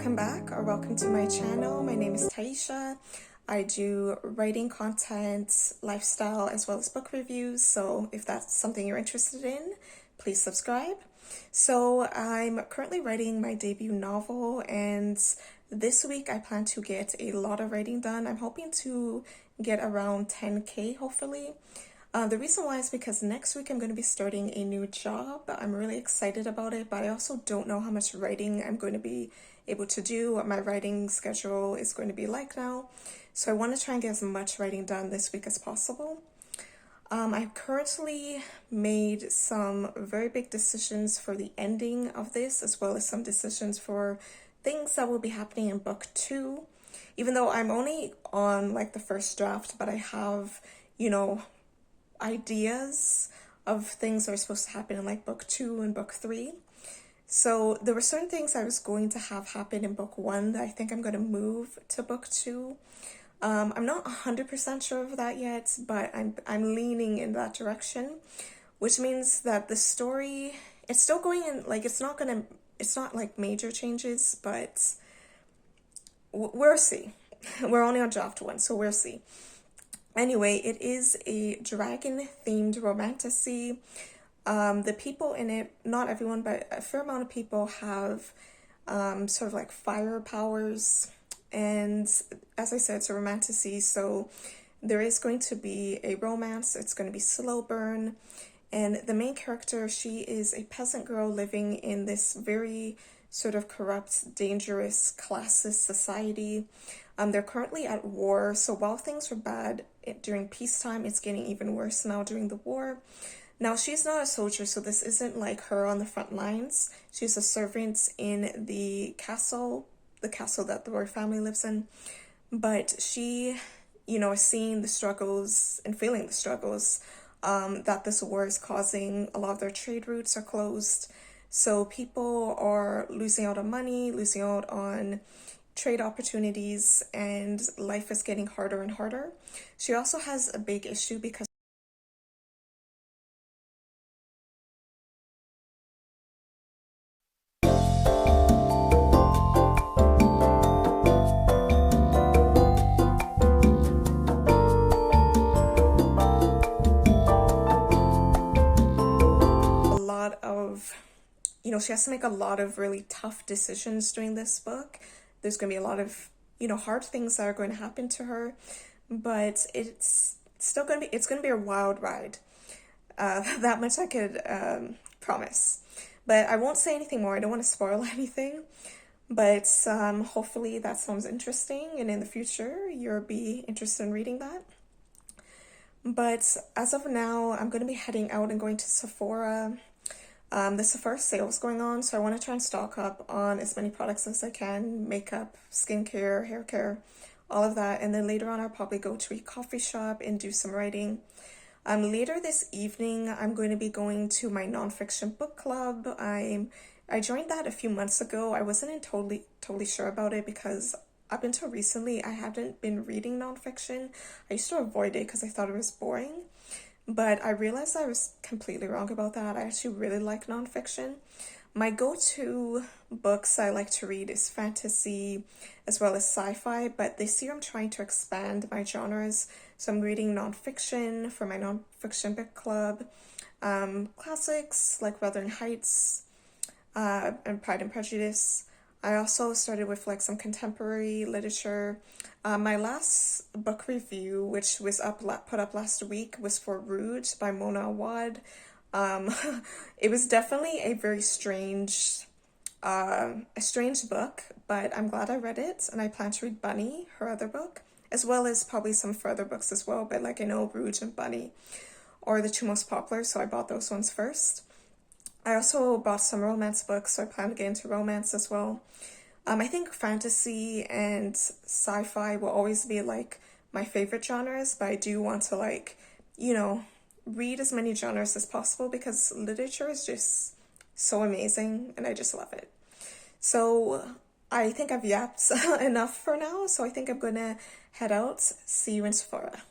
welcome back or welcome to my channel. My name is Taisha. I do writing content, lifestyle, as well as book reviews. So if that's something you're interested in, please subscribe. So I'm currently writing my debut novel, and this week I plan to get a lot of writing done. I'm hoping to get around 10K hopefully. The reason why is because next week I'm going to be starting a new job. I'm really excited about it, but I also don't know how much writing I'm going to be able to do, what my writing schedule is going to be like now. So I want to try and get as much writing done this week as possible. I've currently made some very big decisions for the ending of this, as well as some decisions for things that will be happening in book 2. Even though I'm only on like the first draft, but I have, ideas of things that are supposed to happen in like book 2 and book 3. So there were certain things I was going to have happen in book 1 that I think I'm going to move to book 2. I'm not 100% sure of that yet, but I'm leaning in that direction, which means that the story, it's still going in, like it's not like major changes, but we'll see. We're only on draft 1, so we'll see. Anyway, it is a dragon-themed romantasy. The people in it, not everyone, but a fair amount of people have sort of like fire powers. And as I said, it's a romantasy, so there is going to be a romance. It's going to be slow burn. And the main character, she is a peasant girl living in this very sort of corrupt, dangerous, classist society. They're currently at war, so while things were bad during peacetime, it's getting even worse now during the war. Now, she's not a soldier, so this isn't like her on the front lines. She's a servant in the castle that the royal family lives in. But she, is seeing the struggles and feeling the struggles that this war is causing. A lot of their trade routes are closed. So people are losing out on money, losing out on trade opportunities, and life is getting harder and harder. She also has a big issue because she has to make a lot of really tough decisions during this book. There's going to be a lot of, hard things that are going to happen to her, but it's going to be a wild ride. That much I could promise. But I won't say anything more. I don't want to spoil anything. But hopefully that sounds interesting, and in the future you'll be interested in reading that. But as of now, I'm going to be heading out and going to Sephora. The Sephora sale is going on, so I want to try and stock up on as many products as I can, makeup, skincare, hair care, all of that. And then later on, I'll probably go to a coffee shop and do some writing. Later this evening, I'm going to be going to my nonfiction book club. I joined that a few months ago. I wasn't totally sure about it because up until recently, I haven't been reading nonfiction. I used to avoid it because I thought it was boring. But I realized I was completely wrong about that. I actually really like nonfiction. My go-to books I like to read is fantasy as well as sci-fi, but this year I'm trying to expand my genres. So I'm reading nonfiction for my nonfiction book club, classics like Wuthering Heights and Pride and Prejudice. I also started with like some contemporary literature. My last book review, which was put up last week, was for Rouge by Mona Awad. It was definitely a very strange book, but I'm glad I read it, and I plan to read Bunny, her other book, as well as probably some further books as well. But like I know Rouge and Bunny are the two most popular, so I bought those ones first. I also bought some romance books, so I plan to get into romance as well. I think fantasy and sci-fi will always be like my favorite genres, but I do want to read as many genres as possible because literature is just so amazing and I just love it. So I think I've yapped enough for now, so I think I'm gonna head out. See you in Sephora.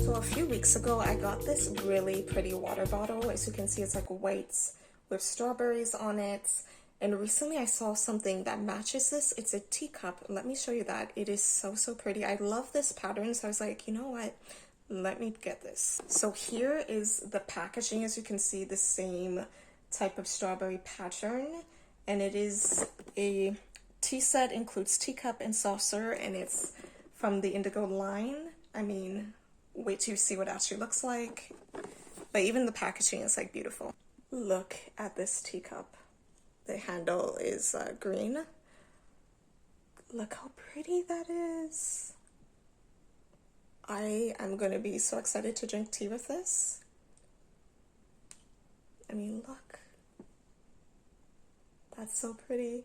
So a few weeks ago, I got this really pretty water bottle. As you can see, it's like white with strawberries on it. And recently I saw something that matches this. It's a teacup. Let me show you that. It is so, so pretty. I love this pattern. So I was like, you know what? Let me get this. So here is the packaging. As you can see, the same type of strawberry pattern. And it is a tea set, includes teacup and saucer, and it's from the Indigo line. I mean, wait till you see what it actually looks like. But even the packaging is like beautiful. Look at this teacup. The handle is green. Look how pretty that is. I am going to be so excited to drink tea with this. I mean, look. That's so pretty.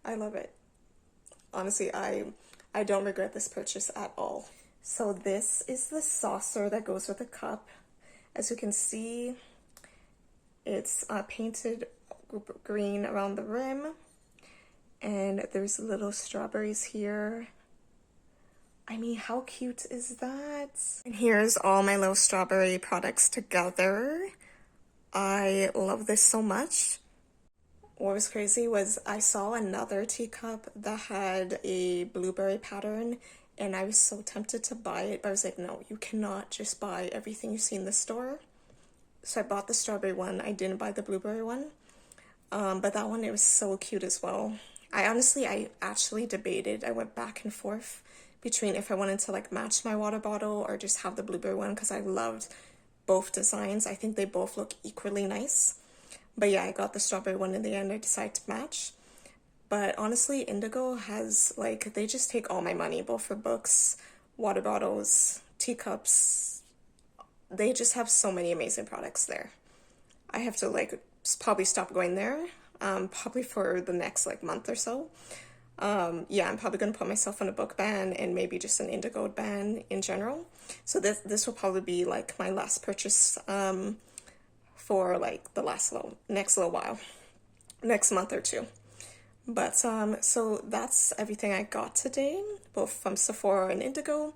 I love it. Honestly, I don't regret this purchase at all. So this is the saucer that goes with the cup. As you can see, it's painted green around the rim, and there's little strawberries here. I mean, how cute is that? And here's all my little strawberry products together. I love this so much. What was crazy was I saw another teacup that had a blueberry pattern, and I was so tempted to buy it, but I was like, no, you cannot just buy everything you see in the store. So I bought the strawberry one. I didn't buy the blueberry one. But that one, it was so cute as well. I actually debated. I went back and forth between if I wanted to like match my water bottle or just have the blueberry one, because I loved both designs. I think they both look equally nice. But yeah, I got the strawberry one in the end. I decided to match. But honestly, Indigo has, like, they just take all my money, both for books, water bottles, teacups. They just have so many amazing products there. I have to, like, probably stop going there, probably for the next, like, month or so. Yeah, I'm probably going to put myself on a book ban and maybe just an Indigo ban in general. So this will probably be, like, my last purchase, for, like, the next little while. Next month or two. But, so that's everything I got today, both from Sephora and Indigo.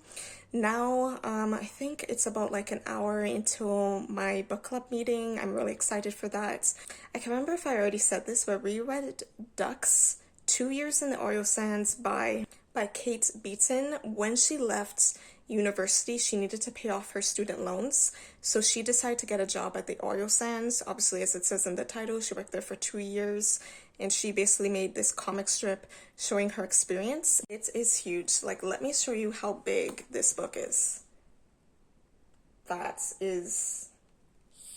Now, I think it's about like an hour until my book club meeting. I'm really excited for that. I can't remember if I already said this, but we read Ducks, 2 Years in the Oil Sands by Kate Beaton. When she left university, she needed to pay off her student loans, so she decided to get a job at the oil sands. Obviously, as it says in the title, she worked there for 2 years, and she basically made this comic strip showing her experience. It is huge. Like, let me show you how big this book is. That is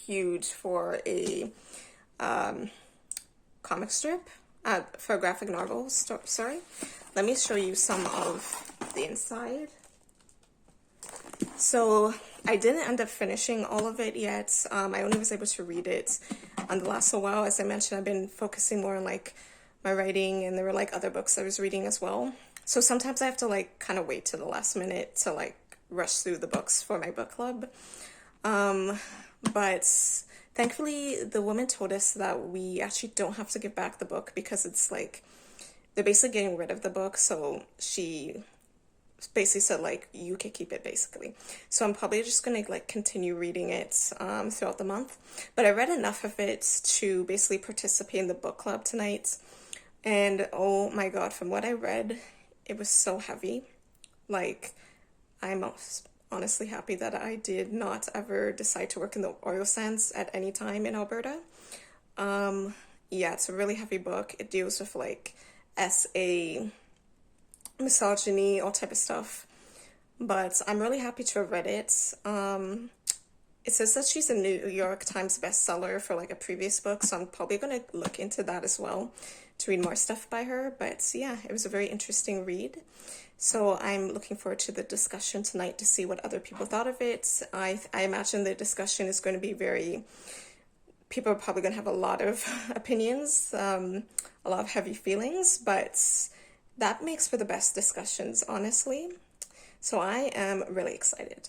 huge for a comic strip, for a graphic novel, sorry. Let me show you some of the inside. So I didn't end up finishing all of it yet. I only was able to read it on the last little while. As I mentioned, I've been focusing more on like my writing, and there were like other books I was reading as well. So sometimes I have to like kind of wait to the last minute to like rush through the books for my book club. But thankfully the woman told us that we actually don't have to give back the book, because it's like they're basically getting rid of the book. So she basically said like you can keep it basically. So I'm probably just gonna like continue reading it throughout the month. But I read enough of it to basically participate in the book club tonight, and oh my god, from what I read, it was so heavy. Like, I'm honestly happy that I did not ever decide to work in the oil sands at any time in Alberta. Yeah, it's a really heavy book. It deals with like SA, misogyny, all type of stuff. But I'm really happy to have read it. It says that she's a New York Times bestseller for like a previous book, so I'm probably going to look into that as well to read more stuff by her. But yeah, it was a very interesting read. So I'm looking forward to the discussion tonight to see what other people thought of it. I imagine the discussion is going to be people are probably going to have a lot of opinions, a lot of heavy feelings, but that makes for the best discussions, honestly. So I am really excited.